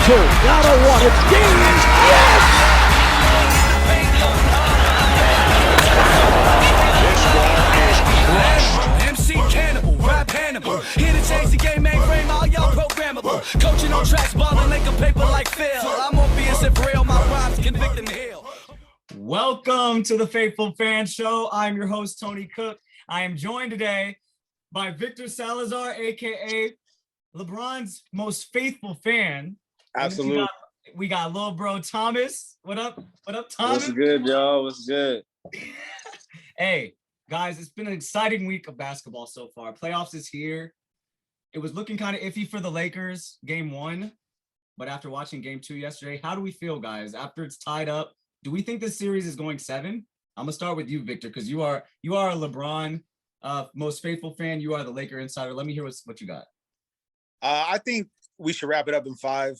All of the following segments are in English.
two. Down to one. It's Dean. Yes! This ball is crushed. MC Cannibal, rap Hannibal. Here to change the game, mainframe, all y'all programmable. Coaching on tracks, balling like a paper like Phil. I'm on BS and real, my rhymes convict and heal. Welcome to the Faithful Fan Show. I'm your host, Tony Cook. I am joined today by Victor Salazar, aka LeBron's most faithful fan. Absolutely. We got little bro Thomas. What up? What up, Thomas? What's good, y'all? What's good? Hey, guys, it's been an exciting week of basketball so far. Playoffs is here. It was looking kind of iffy for the Lakers, game one. But after watching game two yesterday, how do we feel, guys? After it's tied up, do we think this series is going 7? I'm going to start with you, Victor, because you are a LeBron most faithful fan. You are the Laker insider. Let me hear what you got. I think we should wrap it up in 5.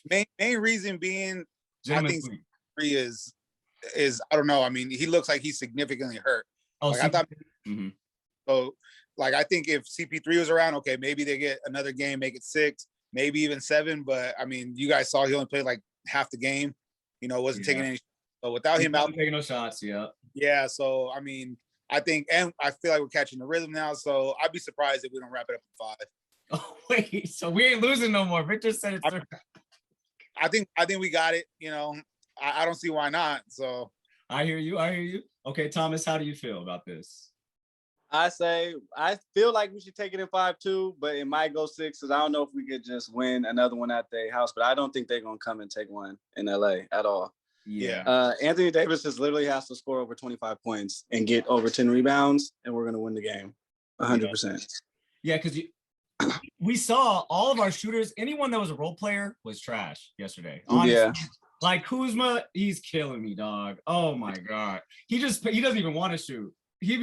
Main reason being, I think three is I don't know. I mean, he looks like he's significantly hurt. Oh, like, I thought. So, like, I think if CP3 was around, okay, maybe they get another game, make it 6, maybe even 7. But I mean, you guys saw he only played like half the game. You know, wasn't taking any. So without him out, taking no shots. Yeah. Yeah. So I mean, I think, and I feel like we're catching the rhythm now. So I'd be surprised if we don't wrap it up in 5. Oh wait, so we ain't losing no more. Victor said it's. I think we got it. You know, I don't see why not. So I hear you. Okay, Thomas, how do you feel about this? I feel like we should take it in 5-2, but it might go 6 because I don't know if we could just win another one at their house. But I don't think they're gonna come and take one in LA at all. Yeah. Anthony Davis just literally has to score over 25 points and get over 10 rebounds, and we're gonna win the game, 100%. Yeah, because we saw all of our shooters. Anyone that was a role player was trash yesterday. Honestly. Yeah. Like Kuzma, he's killing me, dog. Oh my god, he doesn't even want to shoot. He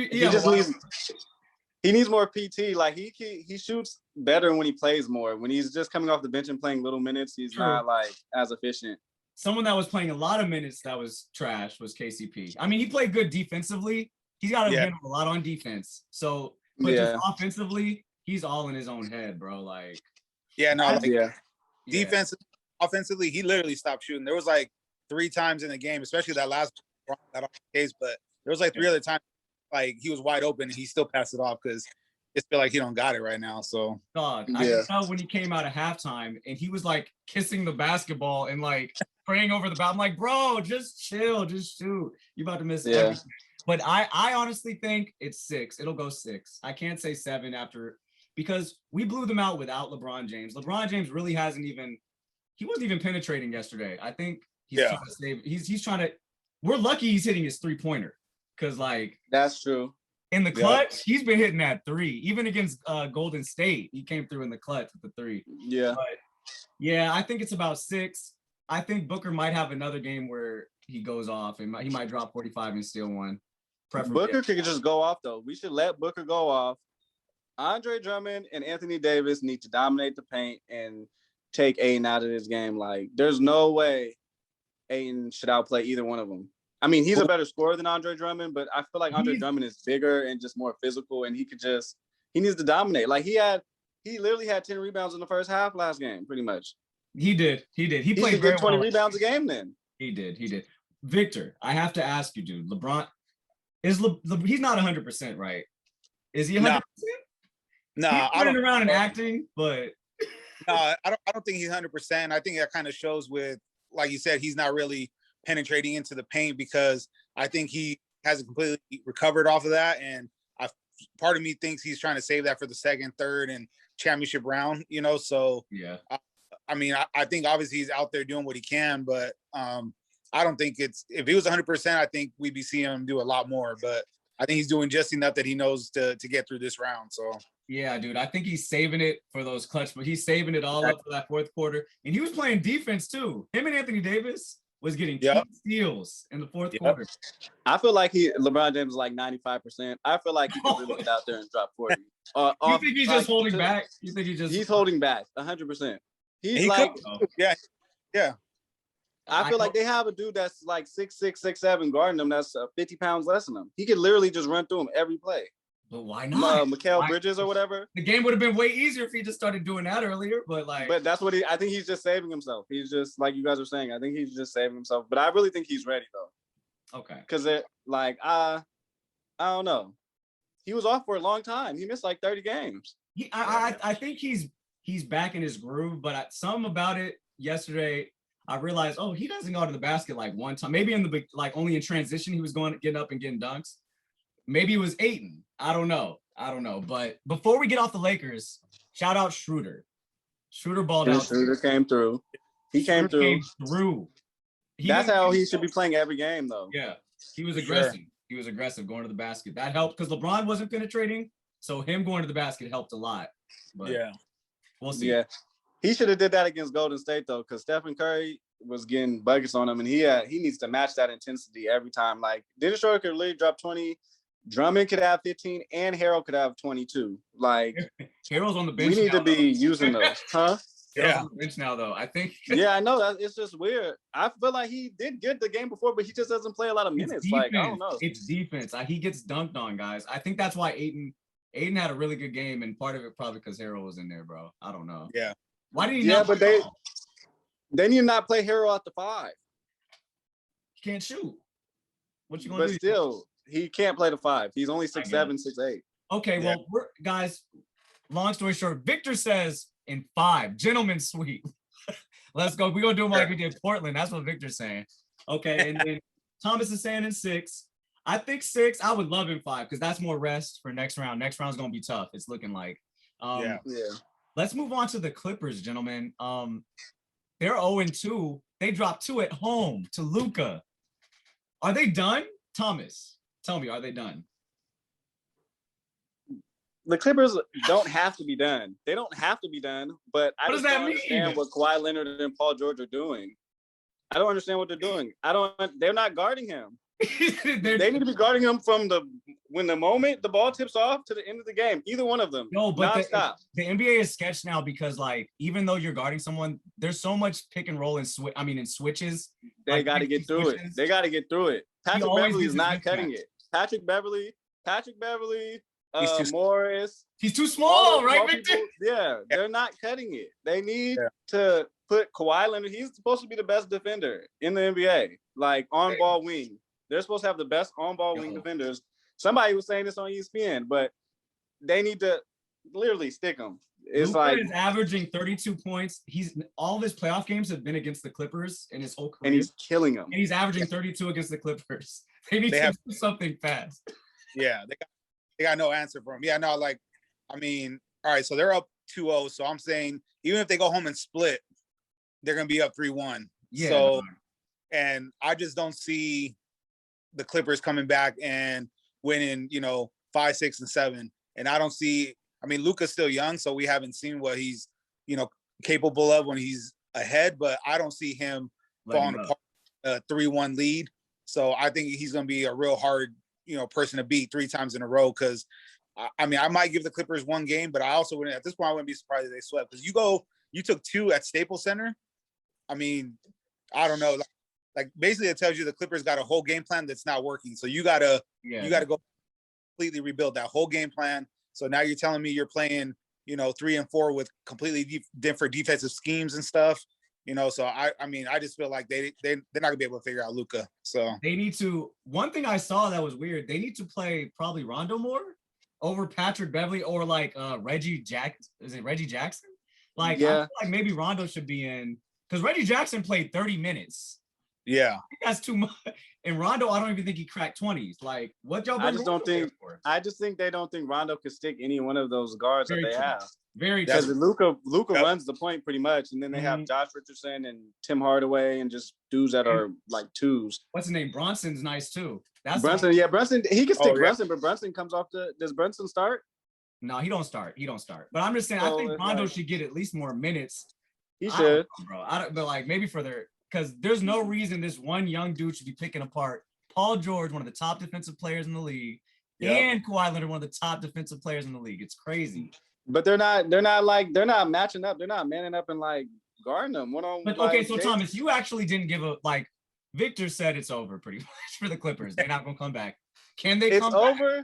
needs more PT. Like he shoots better when he plays more. When he's just coming off the bench and playing little minutes, he's not like as efficient. Someone that was playing a lot of minutes that was trash was KCP. I mean, he played good defensively. He's got to handle a lot on defense. So, but just offensively, he's all in his own head, bro. Like, defense, offensively, he literally stopped shooting. There was like 3 times in the game, especially that last case, but there was like 3 other times like he was wide open and he still passed it off because it feel like he don't got it right now. So dog, I could tell when he came out of halftime and he was like kissing the basketball and like praying over the ball. I'm like, bro, just chill, just shoot. You about to miss everything. But I honestly think it's 6. It'll go 6. I can't say 7 after because we blew them out without LeBron James. LeBron James really wasn't even penetrating yesterday. I think he's trying to save. He's trying to. We're lucky he's hitting his 3-pointer because like that's true. In the clutch, he's been hitting that 3. Even against Golden State, he came through in the clutch with the 3. Yeah. But yeah, I think it's about 6. I think Booker might have another game where he goes off and he might drop 45 and steal one. Booker could just go off though. We should let Booker go off. Andre Drummond and Anthony Davis need to dominate the paint and take Aiden out of this game. Like, there's no way Aiden should outplay either one of them. I mean, he's a better scorer than Andre Drummond, but I feel like Andre Drummond is bigger and just more physical, and he needs to dominate. Like, he literally had 10 rebounds in the first half last game, pretty much. He did. He played very 20 rebounds a game then. He did. Victor, I have to ask you, dude. LeBron he's not 100%, right? Is he 100%? No, he's running around and acting, but no, I don't think he's 100%. I think that kind of shows with, like you said, he's not really penetrating into the paint because I think he hasn't completely recovered off of that. And part of me thinks he's trying to save that for the second, third, and championship round, you know? So, I mean, I think obviously he's out there doing what he can, but I don't think if he was 100%, I think we'd be seeing him do a lot more. But I think he's doing just enough that he knows to get through this round. So. Yeah, dude, I think he's saving it for those clutch, but he's saving it all up for that fourth quarter. And he was playing defense too. Him and Anthony Davis was getting 2 steals in the fourth quarter. I feel like LeBron James is like 95%. I feel like he can really get out there and drop 40. You think he's just holding back? You think he's holding back 100%. Yeah. I feel like they have a dude that's like 6'6", 6'7", guarding him. That's 50 pounds less than him. He could literally just run through him every play. But why not? Mikal Bridges or whatever. The game would have been way easier if he just started doing that earlier. But that's what I think he's just saving himself. He's just like you guys are saying. I think he's just saving himself. But I really think he's ready though. Okay. Because I don't know. He was off for a long time. He missed like 30 games. I think he's back in his groove. But something about it yesterday, I realized, he doesn't go to the basket like one time. Maybe in the only in transition he was getting up and getting dunks. Maybe it was Ayton. I don't know. But before we get off the Lakers, shout out Schroeder. Schroeder balled out. Schroeder came through. He came through. That's how he should be playing every game, though. Yeah, he was aggressive. Sure. He was aggressive going to the basket. That helped because LeBron wasn't penetrating, so him going to the basket helped a lot. But yeah, we'll see. Yeah, he should have did that against Golden State though, because Stephen Curry was getting buckets on him, and he needs to match that intensity every time. Like Dennis Schroeder could literally drop 20. Drummond could have 15 and Harold could have 22. Like Harold's on the bench. We need to be using those, huh? Yeah, on the bench now though. I think. Yeah, I know that it's just weird. I feel like he did good the game before, but he just doesn't play a lot of minutes. Like I don't know. It's defense. He gets dunked on, guys. I think that's why Ayton had a really good game, and part of it probably because Harold was in there, bro. I don't know. Yeah. Why did he? Yeah, but they need to not play Harold at the 5. He can't shoot. What you gonna do? But still. He can't play the 5. He's only 6'7", 6'8". Okay, well, guys, long story short, Victor says in 5, gentlemen's sweep. Let's go. We're going to do them like we did Portland. That's what Victor's saying. Okay, and then Thomas is saying in 6. I think 6, I would love in 5 because that's more rest for next round. Next round's going to be tough, it's looking like. Yeah. Let's move on to the Clippers, gentlemen. They're 0-2. They dropped 2 at home to Luka. Are they done? Thomas. Tell me, are they done? The Clippers don't have to be done. They don't have to be done, but I just don't understand what Kawhi Leonard and Paul George are doing. I don't understand what they're doing. They're not guarding him. They need to be guarding him from when the moment the ball tips off to the end of the game. Either one of them. No, but the NBA is sketched now because even though you're guarding someone, there's so much pick and roll and switches. They got to get through it. They got to get through it. Patrick Beverly is not cutting it. Patrick Beverly, Morris. He's too small, right, Victor? They're not cutting it. They need to put Kawhi Leonard. He's supposed to be the best defender in the NBA, like on-ball wing. They're supposed to have the best on-ball wing defenders. Somebody was saying this on ESPN, but they need to literally stick him. It's Luka is averaging 32 points. All of his playoff games have been against the Clippers in his whole career. And he's killing them. And he's averaging 32 against the Clippers. They need to do something fast. Yeah, they got no answer for him. Yeah, no, all right, so they're up 2-0. So I'm saying even if they go home and split, they're gonna be up 3-1. Yeah. So, and I just don't see the Clippers coming back and winning, 5, 6, and 7. And I don't see. Luka's still young, so we haven't seen what he's, capable of when he's ahead. But I don't see him falling apart. 3-1 lead. So I think he's going to be a real hard, person to beat 3 times in a row. Because I might give the Clippers 1 game, but I also wouldn't. At this point, I wouldn't be surprised if they swept. Because you took 2 at Staples Center. I don't know. Like basically, it tells you the Clippers got a whole game plan that's not working. So you gotta go completely rebuild that whole game plan. So now you're telling me you're playing, 3 and 4 with completely different defensive schemes and stuff. So I just feel like they're not gonna be able to figure out Luka. So they need to. One thing I saw that was weird. They need to play probably Rondo more over Patrick Beverly or Reggie Jackson. Is it Reggie Jackson? I feel like maybe Rondo should be in because Reggie Jackson played 30 minutes. Yeah, I think that's too much. And Rondo, I don't even think he cracked 20s. Like, what y'all? I just think they don't think Rondo could stick any one of those guards that they have. Very true. Because Luka runs the point pretty much, and then they have Josh Richardson and Tim Hardaway and just dudes that are like 2s. What's his name? Brunson's nice too. That's Brunson. Brunson. He can stick Brunson, but Brunson comes off does Brunson start? No, he don't start. But I'm just saying, I think Rondo should get at least more minutes. He should, bro. But maybe because there's no reason this one young dude should be picking apart Paul George, one of the top defensive players in the league, and Kawhi Leonard, one of the top defensive players in the league. It's crazy. But they're not matching up. They're not manning up and guarding them one-on-one. But okay, so Thomas, you actually didn't give Victor said it's over pretty much for the Clippers. They're not gonna come back. Can they come back?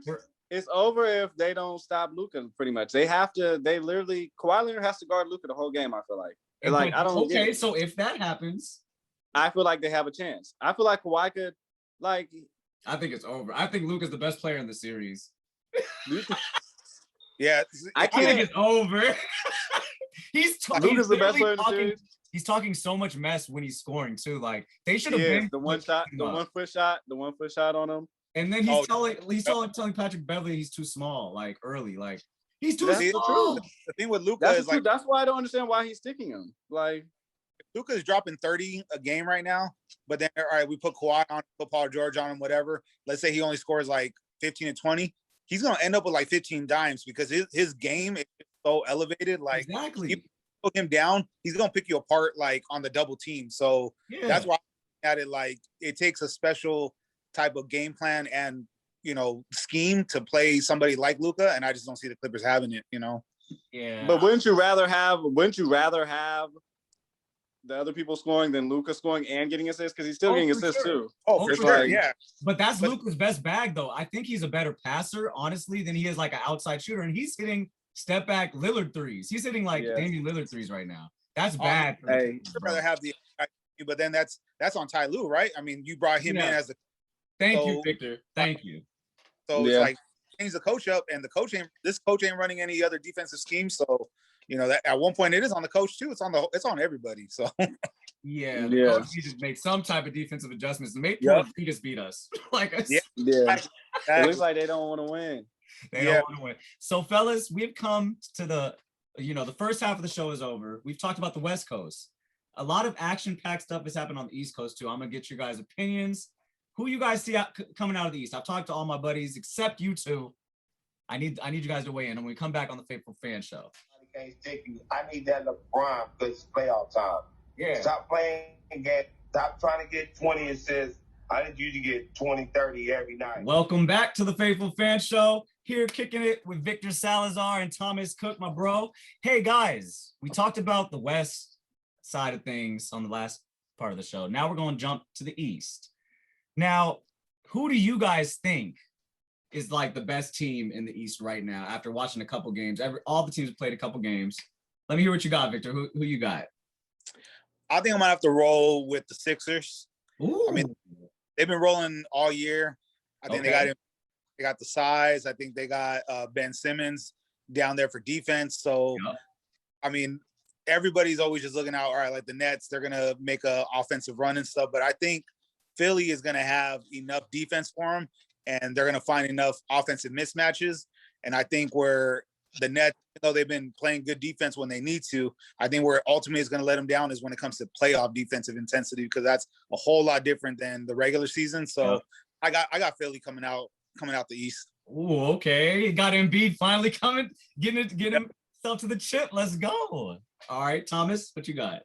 It's over if they don't stop Luka. Pretty much, they have to. They literally Kawhi Leonard has to guard Luka the whole game. I feel like. And like I don't. Okay, so if that happens, I feel like they have a chance. I feel like Kawhi could, like. I think it's over. I think Luka's the best player in the series. Yeah, I think it's over. Luka's the best player in the series. He's talking so much mess when he's scoring too. Like they should have been the one shot, the 1 foot shot, the 1 foot shot on him. And then he's telling Patrick Beverly he's too small, like early, like he's too small. The thing with Luka is like that's why I don't understand why he's sticking him. Like Luka is dropping 30 a game right now, but then all right, we put Kawhi on, put Paul George on him, whatever. Let's say he only scores like 15 and 20. He's gonna end up with like 15 dimes because his game is so elevated. Like exactly, you put him down, he's gonna pick you apart like on the double team. So that's why I at it like it takes a special type of game plan and scheme to play somebody like Luka, and I just don't see the Clippers having it. Yeah. But wouldn't you rather have the other people scoring than Luka scoring and getting assists? Because he's still getting assists too. Oh, for sure, yeah. But that's Luka's best bag, though. I think he's a better passer, honestly, than he is like an outside shooter. And he's hitting step back Lillard threes. He's hitting like Damian Lillard threes right now. That's bad. I'd rather have but then that's on Ty Lue, right? I mean, you brought him in as the. Thank you, Victor. Thank you. So it's like change the coach up, and this coach ain't running any other defensive scheme. So that at one point it is on the coach too. It's on everybody. So yeah. He just make some type of defensive adjustments. Make Porzingis beat us. It looks like they don't want to win. They don't want to win. So fellas, we've come to the first half of the show is over. We've talked about the West Coast. A lot of action-packed stuff has happened on the East Coast too. I'm gonna get your guys' opinions. Who you guys see coming out of the East? I've talked to all my buddies except you two. I need you guys to weigh in, and we come back on the Faithful Fan Show. I need that LeBron because it's playoff time. Yeah. Stop playing again. Stop trying to get 20 assists. I need you to get 20, 30 every night. Welcome back to the Faithful Fan Show. Here kicking it with Victor Salazar and Thomas Cook, my bro. Hey guys, we talked about the West side of things on the last part of the show. Now we're going to jump to the East. Now, who do you guys think is like the best team in the East right now after watching a couple games? All the teams have played a couple games. Let me hear what you got, Victor. Who you got? I think I might have to roll with the Sixers. Ooh. I mean, they've been rolling all year. I think they got the size. I think they got Ben Simmons down there for defense. So, I mean, everybody's always just looking out, all right, like the Nets, they're going to make an offensive run and stuff. But I think Philly is going to have enough defense for them, and they're going to find enough offensive mismatches. And I think where the Nets, though they've been playing good defense when they need to, I think where ultimately is going to let them down is when it comes to playoff defensive intensity, because that's a whole lot different than the regular season. So I got Philly coming out the East. Ooh, okay. Got Embiid finally coming, getting himself to the chip. Let's go. All right, Thomas, what you got?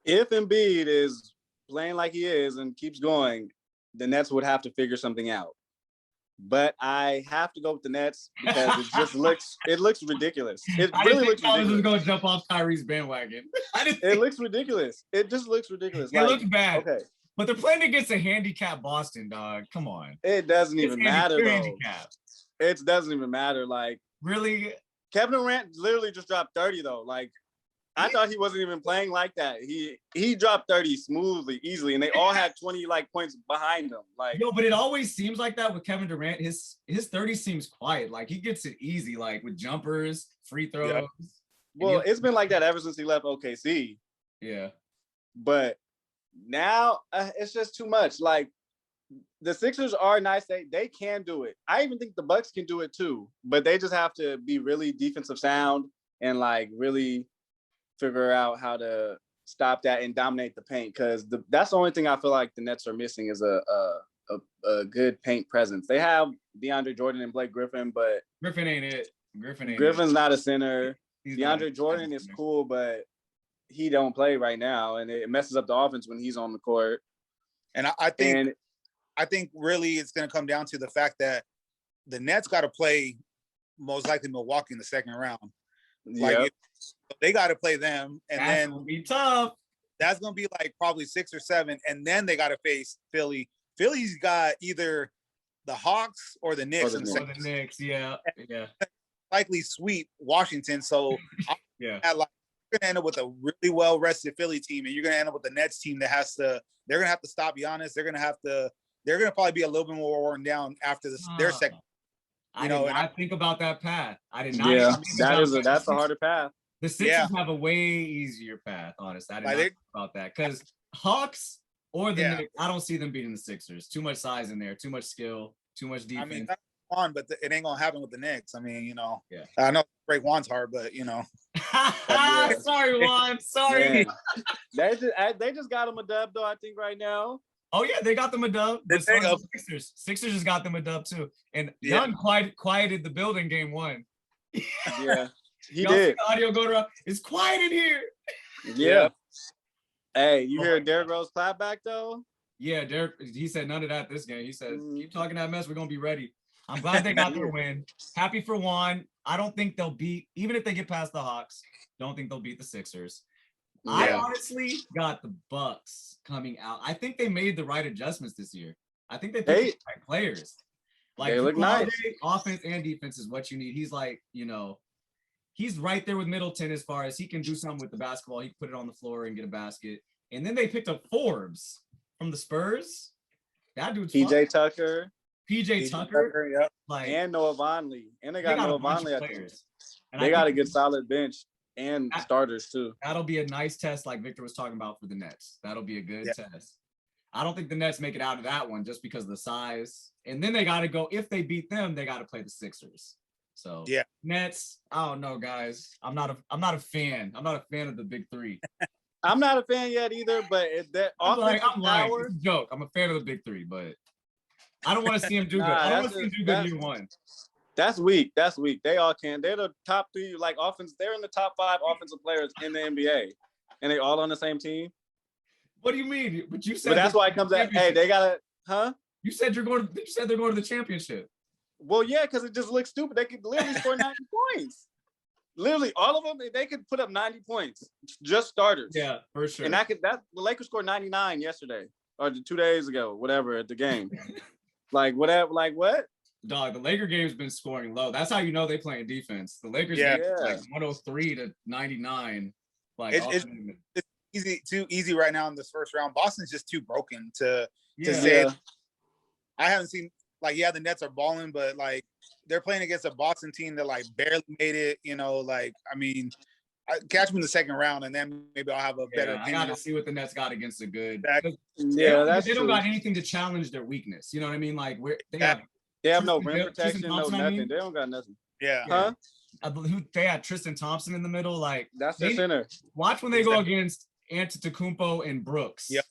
If Embiid is playing like he is and keeps going, the Nets would have to figure something out. But I have to go with the Nets because it looks ridiculous. It really looks ridiculous. Thomas is going to jump off Kyrie's bandwagon. It looks ridiculous. It just looks ridiculous. It looks bad. Okay. But they're playing against a handicapped Boston, dog. Come on. It doesn't even matter, though. Handicapped. It doesn't even matter. Like, really? Kevin Durant literally just dropped 30, though. Like, I thought he wasn't even playing like that. He dropped 30 smoothly, easily, and they all had 20 points behind him. Like, but it always seems like that with Kevin Durant. His 30 seems quiet. Like he gets it easy, like with jumpers, free throws. Yeah. Well, it's been like that ever since he left OKC. Yeah. But now it's just too much. Like the Sixers are nice. They can do it. I even think the Bucks can do it too. But they just have to be really defensive sound and like really figure out how to stop that and dominate the paint, because that's the only thing I feel like the Nets are missing is a good paint presence. They have DeAndre Jordan and Blake Griffin, but Griffin ain't it. Griffin's not a center. DeAndre Jordan is center. cool, but he don't play right now, and it messes up the offense when he's on the court. And I think really it's going to come down to the fact that the Nets got to play most likely Milwaukee in the second round. Like they got to play them, and that's then gonna be tough. That's gonna be like probably 6 or 7, and then they got to face Philly. Philly's got either the Hawks or the Knicks. Or the Knicks, yeah. Likely sweep Washington. So yeah, like you're gonna end up with a really well rested Philly team, and you're gonna end up with the Nets team that they're gonna have to stop Giannis. They're gonna probably be a little bit more worn down after their second. I did not think about that path. I did not. Yeah, that's a harder path. The Sixers have a way easier path, honestly. I did not think about that because Hawks or the Knicks, I don't see them beating the Sixers. Too much size in there, too much skill, too much defense. I mean, that's fun, but it ain't gonna happen with the Knicks. I mean, I know break Juan's hard, but Sorry, Juan. Sorry. They just got him a dub though, I think right now. Oh yeah, they got them a dub. Sixers just got them a dub too. And Young quieted the building game 1. Yeah, he did. The audio go around. It's quiet in here. Yeah. Hey, you hear Derrick Rose clap back though? Yeah, Derrick. He said none of that this game. He said, "Keep talking that mess. We're gonna be ready." I'm glad they got their win. Happy for Juan. I don't think they'll beat, even if they get past the Hawks. Don't think they'll beat the Sixers. Yeah. I honestly got the Bucks coming out. I think they made the right adjustments this year. I think they picked the right players. Like, they look nice. Offense and defense is what you need. He's like, he's right there with Middleton as far as he can do something with the basketball. He can put it on the floor and get a basket. And then they picked up Forbes from the Spurs. That dude's PJ Tucker. PJ Tucker, yeah. And Noah Vonleh. And they got Noah Vonleh. They got a good solid bench and starters too. That'll be a nice test like Victor was talking about for the Nets. That'll be a good test. I don't think the Nets make it out of that one just because of the size. And then they got to go, if they beat them, they got to play the Sixers. So Nets, I don't know, guys. I'm not a fan. I'm not a fan of the big three. I'm not a fan yet either, but I'm lying. It's a joke. I'm a fan of the big three, but I don't want to see him do good. I don't want to see him do good year 1. That's weak. They all can. They're the top 3, like offense. They're in the top 5 offensive players in the NBA, and they all on the same team. What do you mean? But you said. But that's why it comes out. Hey, they gotta, huh? You said they're going to the championship. Well, yeah, because it just looks stupid. They could literally score 90 points. Literally, all of them. They could put up 90 points, just starters. Yeah, for sure. And the Lakers scored 99 yesterday or 2 days ago, whatever, at the game. Like whatever, like what? Dog, the Laker game's been scoring low. That's how you know they playing defense. The Lakers like 103 to 99. Like it's too easy right now in this first round. Boston's just too broken to say. I haven't seen the Nets are balling, but like they're playing against a Boston team that like barely made it. I mean, catch them in the second round, and then maybe I'll have a better opinion. I gotta see what the Nets got against the good. They don't got anything to challenge their weakness. You know what I mean? Like they have no rim protection, no nothing. They don't got nothing. Yeah. Huh? They had Tristan Thompson in the middle. Like that's their center. Watch when they go against Antetokounmpo and Brooks. Yep.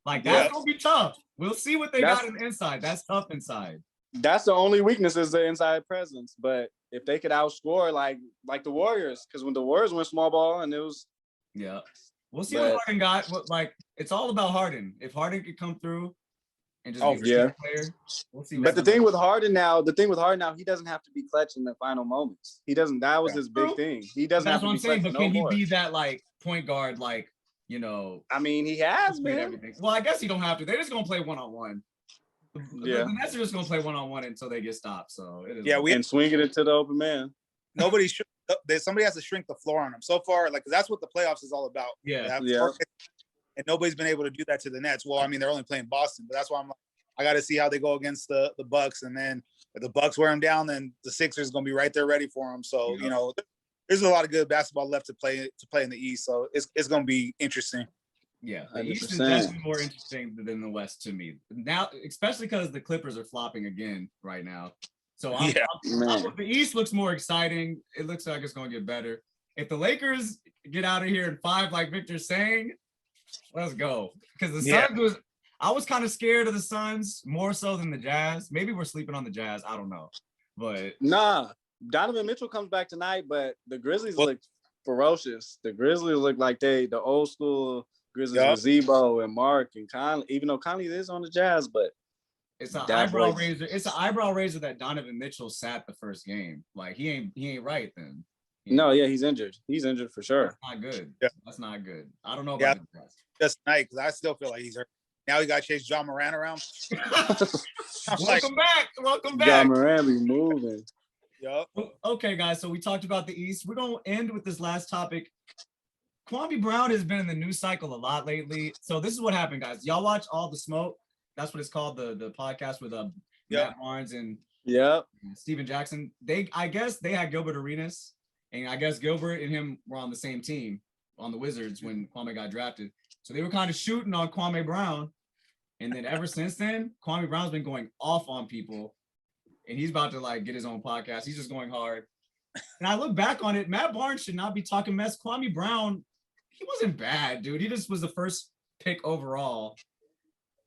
Like that's gonna be tough. We'll see what they got in the inside. That's tough inside. That's the only weakness is the inside presence. But if they could outscore like the Warriors, because when the Warriors went small ball and it was we'll see what Harden got. It's all about Harden. If Harden could come through and just be a player, we'll see. But the thing with Harden now, he doesn't have to be clutch in the final moments. He doesn't. That was his big thing. He doesn't have to be clutch. But can he be that like point guard? Like I mean, he has been. Everything. Well, I guess he don't have to. They're just gonna play 1-on-1. The Nets are just gonna play 1-on-1 until they get stopped. So it is. Yeah, we can swing it into the open man. Somebody has to shrink the floor on them. So far, like that's what the playoffs is all about. Yeah. And nobody's been able to do that to the Nets. Well, I mean, they're only playing Boston, but that's why I'm like, I got to see how they go against the Bucks, and then if the Bucks wear them down, then the Sixers gonna be right there ready for them. So there's a lot of good basketball left to play in the East. So it's gonna be interesting. Yeah, the East is definitely more interesting than the West to me now, especially because the Clippers are flopping again right now. So the East looks more exciting. It looks like it's going to get better. If the Lakers get out of here in 5, like Victor's saying, let's go. Because the Suns I was kind of scared of the Suns more so than the Jazz. Maybe we're sleeping on the Jazz. I don't know, but Donovan Mitchell comes back tonight, but the Grizzlies look ferocious. The Grizzlies look like the old school Grizzlies with Zebo and Mark and Conley, even though Conley is on the Jazz, but it's an eyebrow raiser. It's an eyebrow raiser that Donovan Mitchell sat the first game. Like he ain't right then. He's injured. He's injured for sure. That's not good. Yeah. That's not good. I don't know about just tonight because I still feel like he's hurt. Now he got to chase John Moran around. Welcome back. Welcome back. John Moran be moving. Yep. Okay, guys. So we talked about the East. We're gonna end with this last topic. Kwame Brown has been in the news cycle a lot lately. So this is what happened, guys. Y'all watch All the Smoke? That's what it's called. The podcast with Matt Barnes and Steven Jackson. I guess they had Gilbert Arenas, and I guess Gilbert and him were on the same team on the Wizards when Kwame got drafted. So they were kind of shooting on Kwame Brown. And then ever since then, Kwame Brown's been going off on people. And he's about to like get his own podcast. He's just going hard. And I look back on it, Matt Barnes should not be talking mess. Kwame Brown, he wasn't bad, dude. He just was the first pick overall.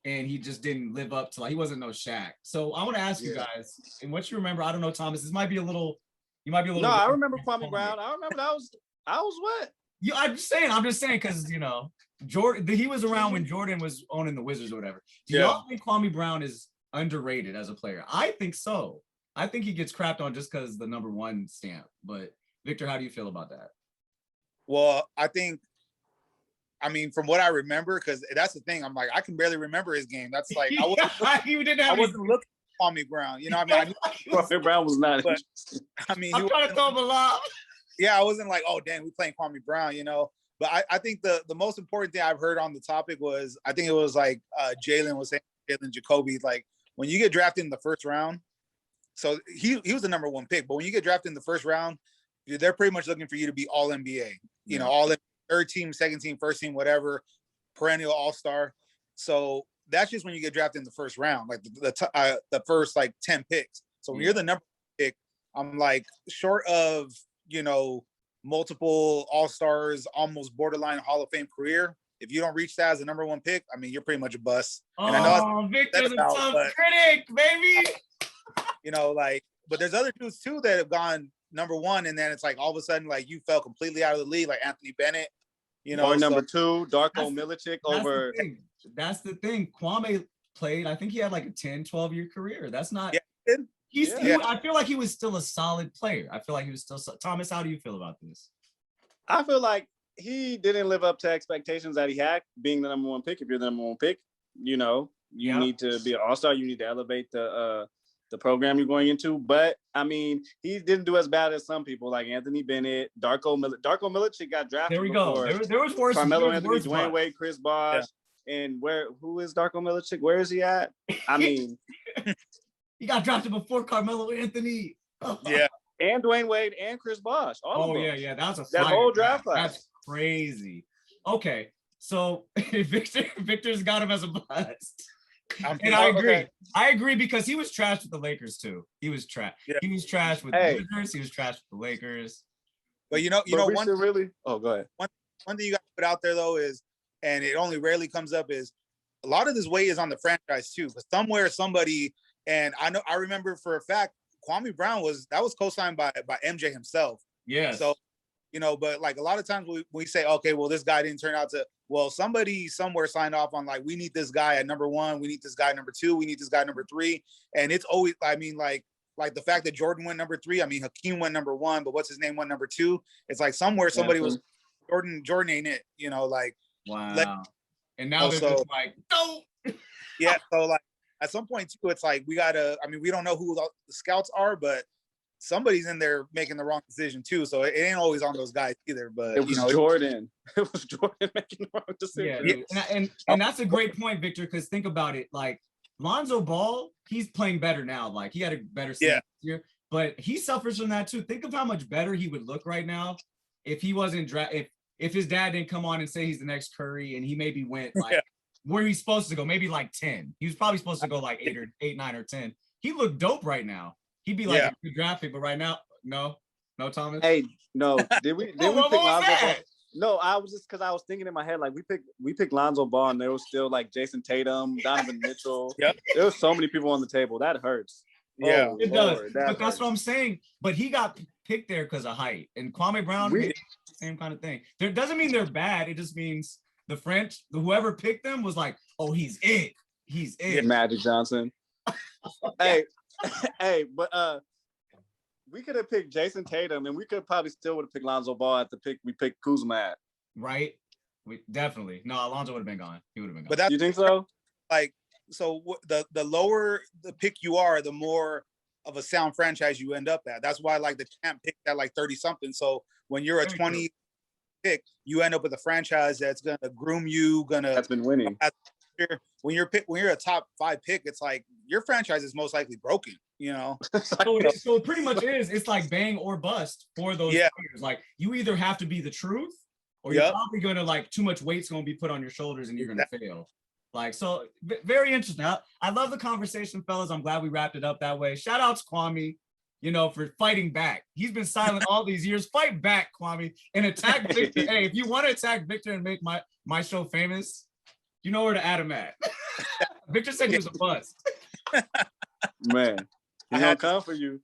And he just didn't live up to, like, he wasn't no Shaq. So I want to ask you guys, and what you remember, I don't know, Thomas, this might be a little, you might be a little. No, I remember Kwame Brown. I remember I was what? Yeah, I'm just saying, because, you know, Jordan, he was around when Jordan was owning the Wizards or whatever. Do y'all think Kwame Brown is underrated as a player? I think so. I think he gets crapped on just because the number one stamp. But Victor, how do you feel about that? Well, I mean, from what I remember, because that's the thing, I'm like, I can barely remember his game. That's like, I wasn't looking at Kwame Brown. You know what I mean? Kwame Brown was not. But, I mean, I'm trying to throw him a lob. Yeah, I wasn't like, oh, damn, we playing Kwame Brown, you know? But I think the most important thing I've heard on the topic was, I think it was like Jalen was saying, Jalen Jacoby, like, when you get drafted in the first round, so he was the number one pick, but when you get drafted in the first round, they're pretty much looking for you to be all NBA, you know, all third team, second team, first team, whatever, perennial all-star. So that's just when you get drafted in the first round, like the first like 10 picks. So when you're the number one pick, I'm like, short of, you know, multiple all-stars, almost borderline Hall of Fame career, if you don't reach that as the number one pick, I mean, you're pretty much a bust. And I know Victor's a tough critic, baby. You know, like, but there's other dudes too that have gone number one, and then it's like all of a sudden, like, you fell completely out of the league, like Anthony Bennett, you know. Or number two, Darko Milicic over. That's the thing. Kwame played, I think he had like a 10, 12-year career. That's not. Yeah. I feel like he was still a solid player. I feel like he was still. Thomas, how do you feel about this? I feel like he didn't live up to expectations that he had being the number one pick. If you're the number one pick, you know, you need to be an all-star. You need to elevate the program you're going into. But I mean, he didn't do as bad as some people like Anthony Bennett, Darko Milicic got drafted. There we go. There was worse. Carmelo Anthony, Dwayne Wade, Chris Bosh, and who is Darko Milicic? Where is he at? I mean, he got drafted before Carmelo Anthony. Yeah. And Dwayne Wade and Chris Bosh. Yeah. That whole draft class. That's crazy. Okay, so Victor's got him as a bust. And I agree. Okay. I agree because he was trash with the Lakers too. He was trash. Yeah. He was trash with the Lakers. He was trash with the Lakers. But you know, one really. Oh, go ahead. One thing you got to put out there though is, and it only rarely comes up, is a lot of this weight is on the franchise too. But somewhere somebody, and I remember for a fact, Kwame Brown was co-signed by MJ himself. Yeah. So, you know, but like a lot of times we say, okay, well, this guy didn't turn out to, well, somebody somewhere signed off on like, we need this guy at number one, we need this guy number two, we need this guy number three. And it's always, I mean, like the fact that Jordan went number three, I mean, Hakeem went number one, but what's his name went number two. It's like somewhere somebody was, Jordan ain't it, you know, like. Wow. And now they're just like, no. Yeah. So like at some point too, it's like, we don't know who the scouts are, but somebody's in there making the wrong decision too. So it ain't always on those guys either, but it was Jordan. It was Jordan making the wrong decision. Yeah. And that's a great point, Victor, because think about it. Like Lonzo Ball, he's playing better now. Like he had a better season this year, but he suffers from that too. Think of how much better he would look right now if he wasn't if his dad didn't come on and say he's the next Curry and he maybe went like where he's supposed to go, maybe like 10. He was probably supposed to go like 8, 9, or 10. He looked dope right now. He'd be like a good draft pick, but right now, no, Thomas. Hey, no. Did we pick Lonzo Ball? No, I was just because I was thinking in my head, like we picked Lonzo Ball and there was still like Jason Tatum, Donovan Mitchell. Yep. There was so many people on the table. That hurts. Yeah, it does. But that's what I'm saying. But he got picked there because of height. And Kwame Brown, same kind of thing. There doesn't mean they're bad. It just means whoever picked them was like, oh, he's it. He's it. Magic Johnson. Hey, but we could have picked Jason Tatum, and we could probably still would have picked Lonzo Ball at the pick we picked Kuzma at. Right? We definitely. No, Alonzo would have been gone. He would have been gone. But you think so? like, so the lower the pick you are, the more of a sound franchise you end up at. That's why like the champ picked at like 30 something. So when you're a 20 pick, you end up with a franchise that's gonna groom you, that's been winning. When you're a top 5 pick, it's like your franchise is most likely broken, you know. So it pretty much is. It's like bang or bust for those players. Like you either have to be the truth, or you're probably gonna like too much weight's gonna be put on your shoulders and you're gonna fail. Like, so very interesting. I love the conversation, fellas. I'm glad we wrapped it up that way. Shout out to Kwame, you know, for fighting back. He's been silent all these years. Fight back, Kwame, and attack Victor. Hey, if you want to attack Victor and make my show famous, you know where to add him at. Victor said he was a bust. Man, he's gonna come for you.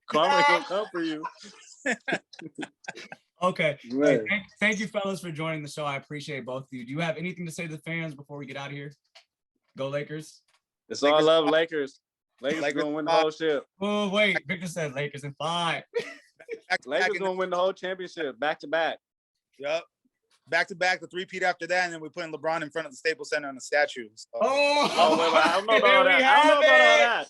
Kwame gonna come for you. Okay. Hey, thank you, fellas, for joining the show. I appreciate both of you. Do you have anything to say to the fans before we get out of here? Go Lakers. It's all love, Lakers. Lakers gonna win the whole ship. Oh, wait. Victor said Lakers in 5. Lakers gonna win the whole championship back to back. Yep. Back to back, the 3-peat after that, and then we're putting LeBron in front of the Staples Center on the statue. So. Wait, I don't know about all that. I don't know about all that.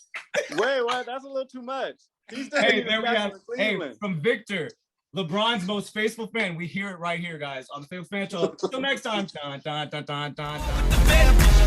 Wait, what? That's a little too much. Hey, there we have. Hey, from Victor, LeBron's most faithful fan. We hear it right here, guys, on the Faithful Fan Show. Till next time. Dun, dun, dun, dun, dun, dun.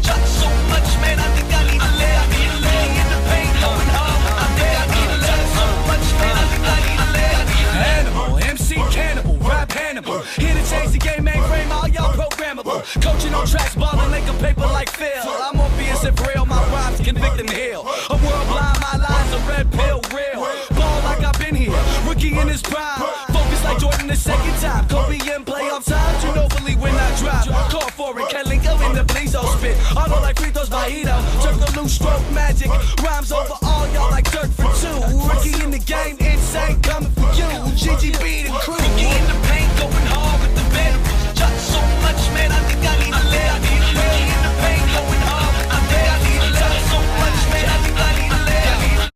Shot so much, man, I think I need a lay. I need a lay in the paint, going hard. I need a lay. So much, man, I think I need a lay. Animal, MC cannibal, rap Hannibal. Here to change the game, mainframe, all y'all programmable. Coaching on tracks, balling like a paper like Phil. I'm obvious if real, my rhymes convict and heal. A world blind, my lies a red pill, real. Ball like I've been here, rookie in his prime. Focus like Jordan the second time. Kobe in playoff times, you know believe when I drop. Call for it, Kalinko in the Blizo spit. Auto like free throws by Ito. Jerk the loose stroke magic. Rhymes over all y'all like Dirk for 2. Rookie in the game, insane, coming for you. GGB the crew.